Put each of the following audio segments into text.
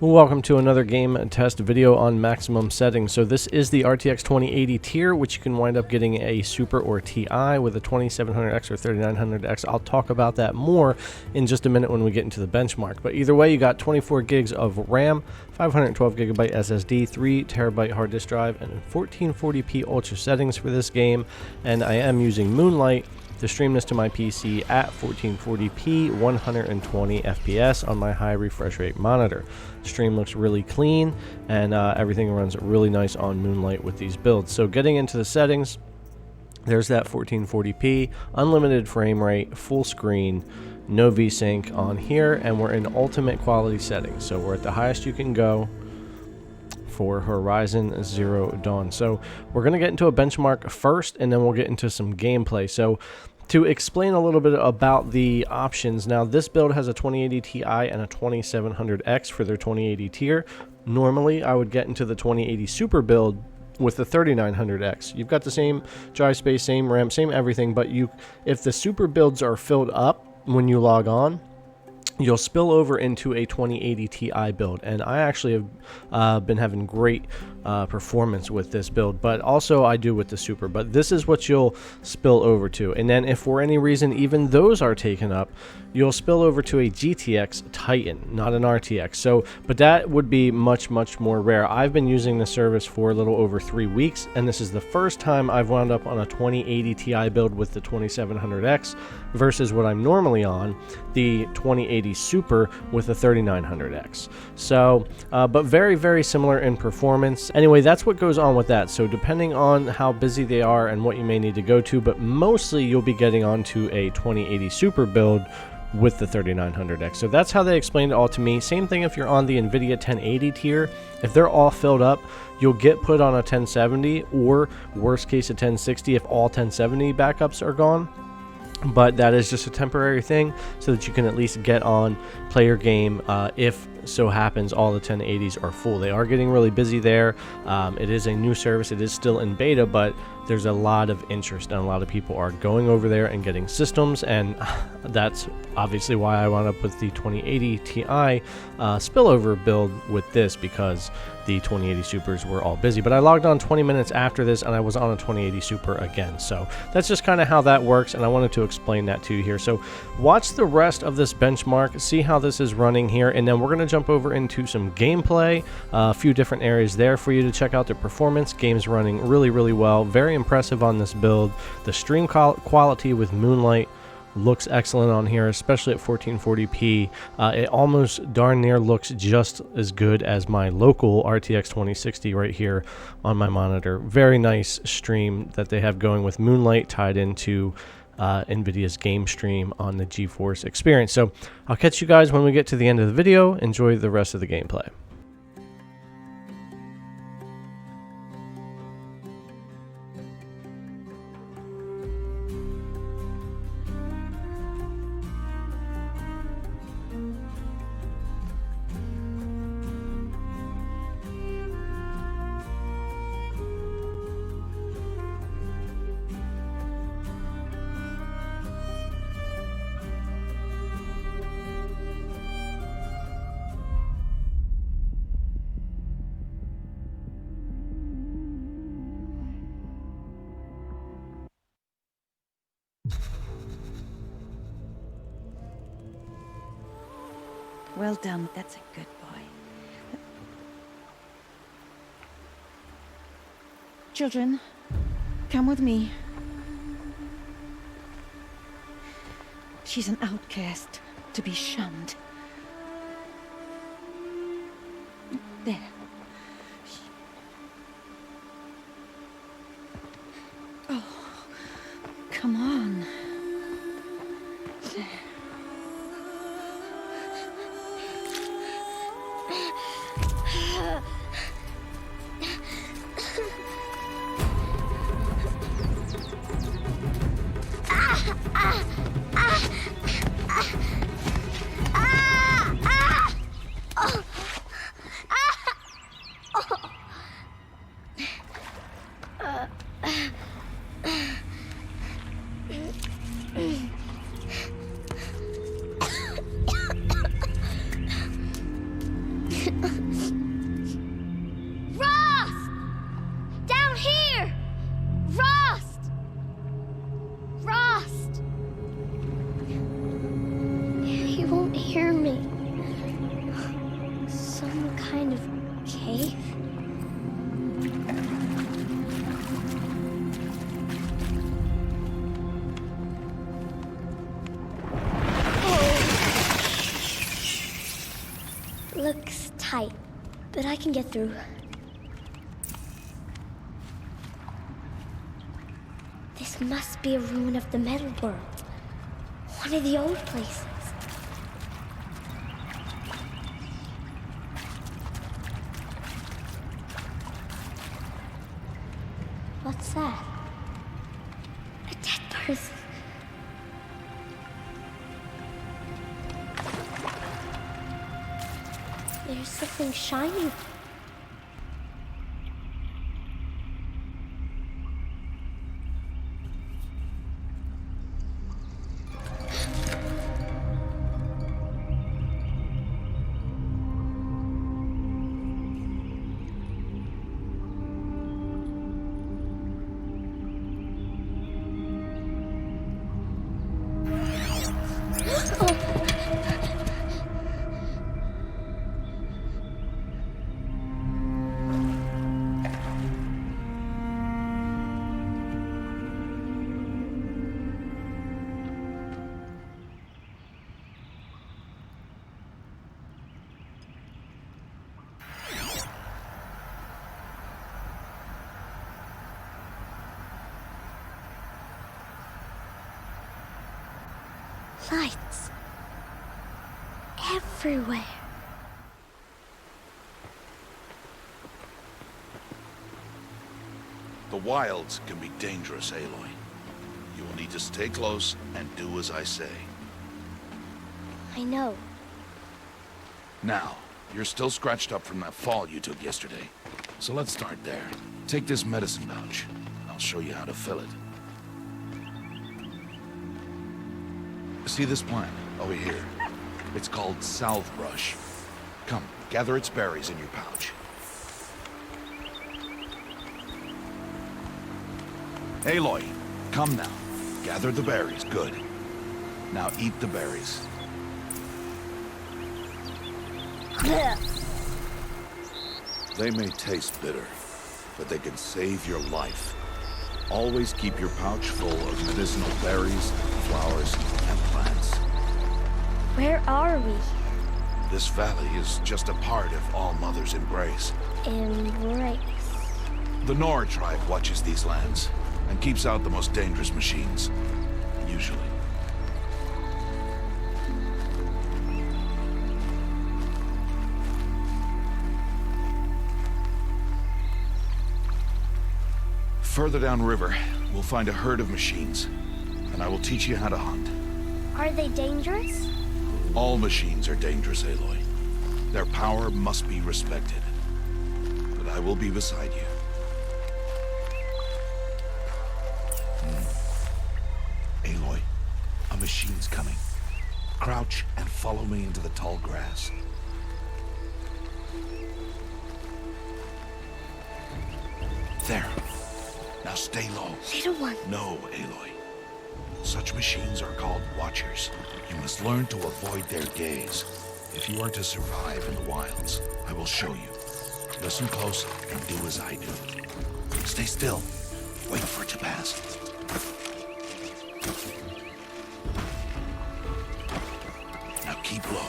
Welcome to another game test video on maximum settings. So this is the RTX 2080 tier, which you can wind up getting a Super or TI with a 2700X or 3900X. I'll talk about that more in just a minute when we get into the benchmark. But either way, you got 24 gigs of RAM, 512 gigabyte SSD, 3 terabyte hard disk drive, and 1440p ultra settings for this game. And I am using Moonlight to stream this to my PC at 1440p 120 FPS on my high refresh rate monitor. The stream looks really clean, and everything runs really nice on Moonlight with these builds. So getting into the settings, there's that 1440p, unlimited frame rate, full screen, no VSync on here, and we're in ultimate quality settings. So we're at the highest you can go for Horizon Zero Dawn. So we're going to get into a benchmark first, and then we'll get into some gameplay. So to explain a little bit about the options, now this build has a 2080 Ti and a 2700X for their 2080 tier. Normally I would get into the 2080 Super build with the 3900X. You've got the same drive space, same RAM, same everything, but if the Super builds are filled up when you log on, you'll spill over into a 2080 Ti build, and I actually have been having great performance with this build, but also I do with the Super. But this is what you'll spill over to, and then if for any reason even those are taken up, you'll spill over to a GTX Titan, not an RTX. So, but that would be much more rare. I've been using the service for a little over 3 weeks, and this is the first time I've wound up on a 2080 Ti build with the 2700X versus what I'm normally on, the 2080 Super with the 3900X. So, but very similar in performance. Anyway, that's what goes on with that. So depending on how busy they are and what you may need to go to, but mostly you'll be getting onto a 2080 Super build with the 3900X. So that's how they explained it all to me. Same thing if you're on the NVIDIA 1080 tier. If they're all filled up, you'll get put on a 1070 or worst case a 1060 if all 1070 backups are gone. But that is just a temporary thing so that you can at least get on, play your game if so happens all the 1080s are full. They are getting really busy there. It is a new service. It is still in beta, but there's a lot of interest and a lot of people are going over there and getting systems, and that's obviously why I wound up with the 2080 Ti spillover build with this, because the 2080 Supers were all busy. But I logged on 20 minutes after this and I was on a 2080 Super again. So that's just kind of how that works, and I wanted to explain that to you here. So watch the rest of this benchmark, see how this is running here, and then we're going to jump over into some gameplay, a few different areas there for you to check out the performance. Game's running really well, very impressive on this build. The stream quality with Moonlight looks excellent on here, especially at 1440p. It almost darn near looks just as good as my local RTX 2060 right here on my monitor. Very nice stream that they have going with Moonlight tied into NVIDIA's game stream on the GeForce Experience. So I'll catch you guys when we get to the end of the video. Enjoy the rest of the gameplay. Well done, that's a good boy. Children, come with me. She's an outcast, to be shunned. There. Oh, come on. There. can't hear me. Some kind of cave? Looks tight, but I can get through. This must be a ruin of the metal world. One of the old places. What's that? A dead person. There's something shiny. Lights. Everywhere. The wilds can be dangerous, Aloy. You will need to stay close and do as I say. I know. Now, you're still scratched up from that fall you took yesterday. So let's start there. Take this medicine pouch. I'll show you how to fill it. See this plant over here? It's called salve brush. Come, gather its berries in your pouch. Aloy, come now. Gather the berries, good. Now eat the berries. They may taste bitter, but they can save your life. Always keep your pouch full of medicinal berries, flowers, and plants. Where are we? This valley is just a part of All Mother's embrace. Embrace. The Nora tribe watches these lands and keeps out the most dangerous machines. Usually. Further downriver, we'll find a herd of machines, and I will teach you how to hunt. Are they dangerous? All machines are dangerous, Aloy. Their power must be respected. But I will be beside you. Aloy, a machine's coming. Crouch and follow me into the tall grass. There. Now stay low. Little one. No, Aloy. Such machines are called Watchers. You must learn to avoid their gaze. If you are to survive in the wilds, I will show you. Listen close and do as I do. Stay still. Wait for it to pass. Now keep low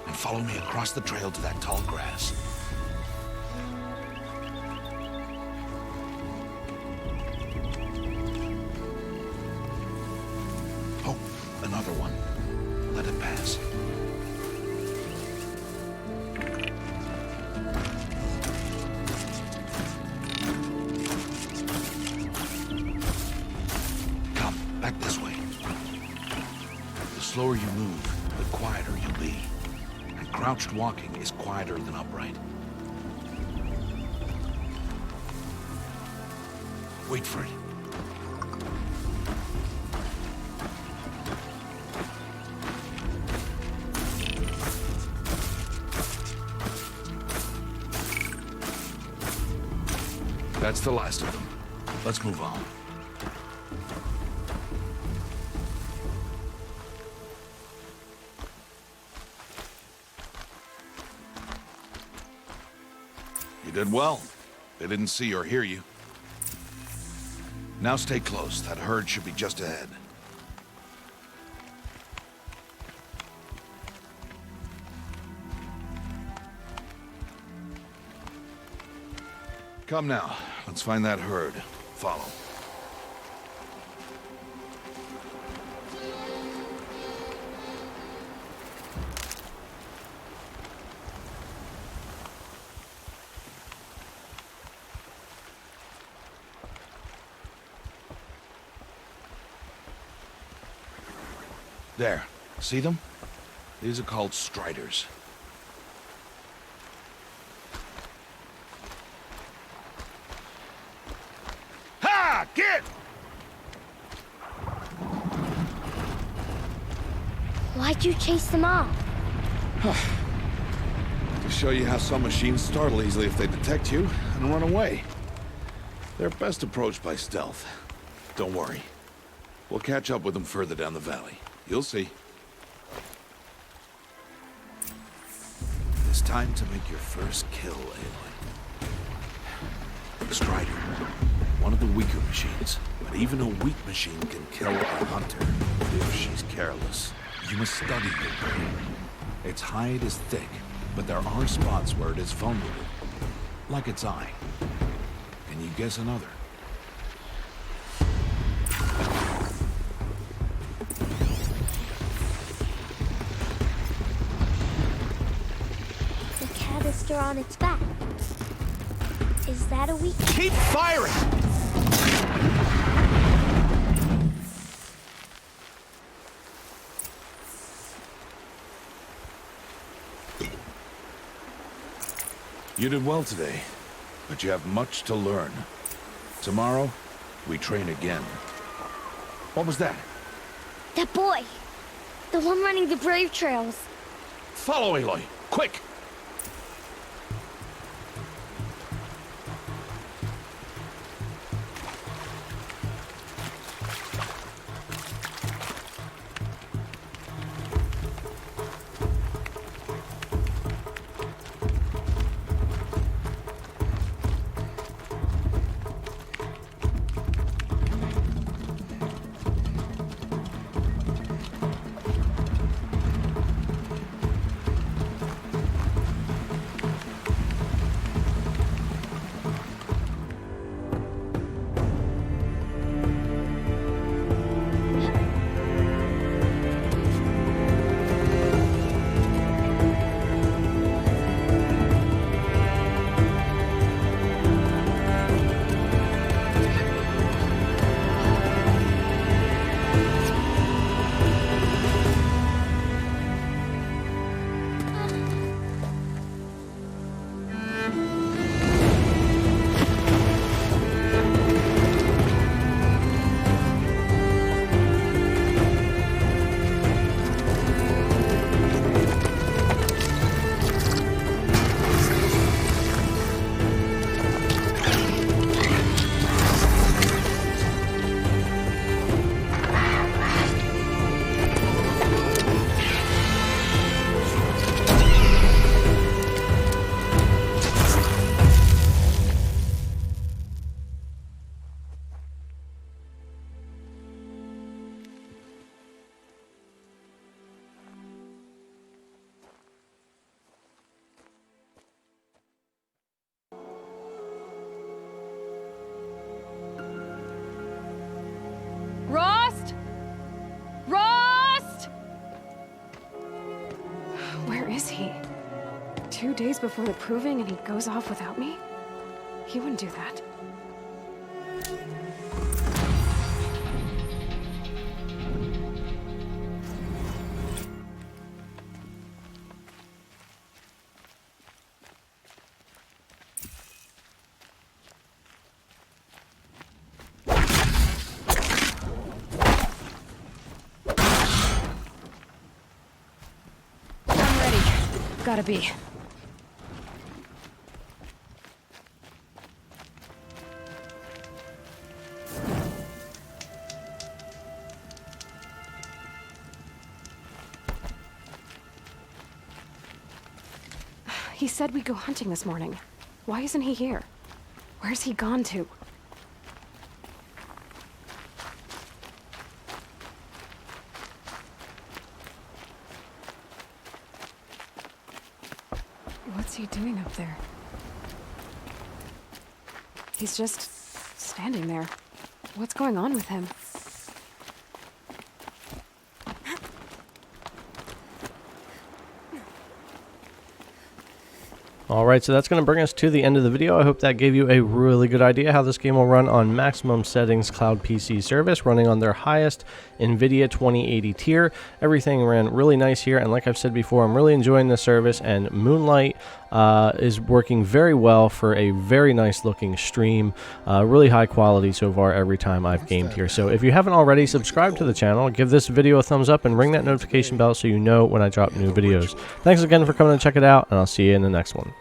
and follow me across the trail to that tall grass. Oh, another one. Let it pass. Come, back this way. The slower you move, the quieter you'll be. And crouched walking is quieter than upright. Wait for it. That's the last of them. Let's move on. did well. They didn't see or hear you. Now stay close. That herd should be just ahead. Come now. Let's find that herd. Follow. There. See them? These are called striders. Ha! Get! Why'd you chase them off? To show you how some machines startle easily if they detect you and run away. They're best approached by stealth. Don't worry. We'll catch up with them further down the valley. You'll see. It's time to make your first kill, Aloy. Strider. One of the weaker machines. But even a weak machine can kill a hunter if she's careless. You must study her prey. Its hide is thick, but there are spots where it is vulnerable. Like its eye. Can you guess another? The canister on its back. Is that a weak... Keep firing! You did well today, but you have much to learn. Tomorrow, we train again. What was that? That boy! The one running the brave trails. Follow Aloy, quick! Rost! Rost! Where is he? 2 days before the proving and he goes off without me? He wouldn't do that. Gotta be. He said we'd go hunting this morning. Why isn't he here? Where's he gone to? What's he doing up there? He's just standing there. What's going on with him? Alright, so that's going to bring us to the end of the video. I hope that gave you a really good idea how this game will run on maximum settings cloud PC service, running on their highest NVIDIA 2080 tier. Everything ran really nice here, and like I've said before, I'm really enjoying the service, and Moonlight is working very well for a very nice looking stream. Really high quality so far every time I've gamed here. So if you haven't already, subscribe to the channel, give this video a thumbs up, and ring that notification bell so you know when I drop new videos. Thanks again for coming to check it out, and I'll see you in the next one.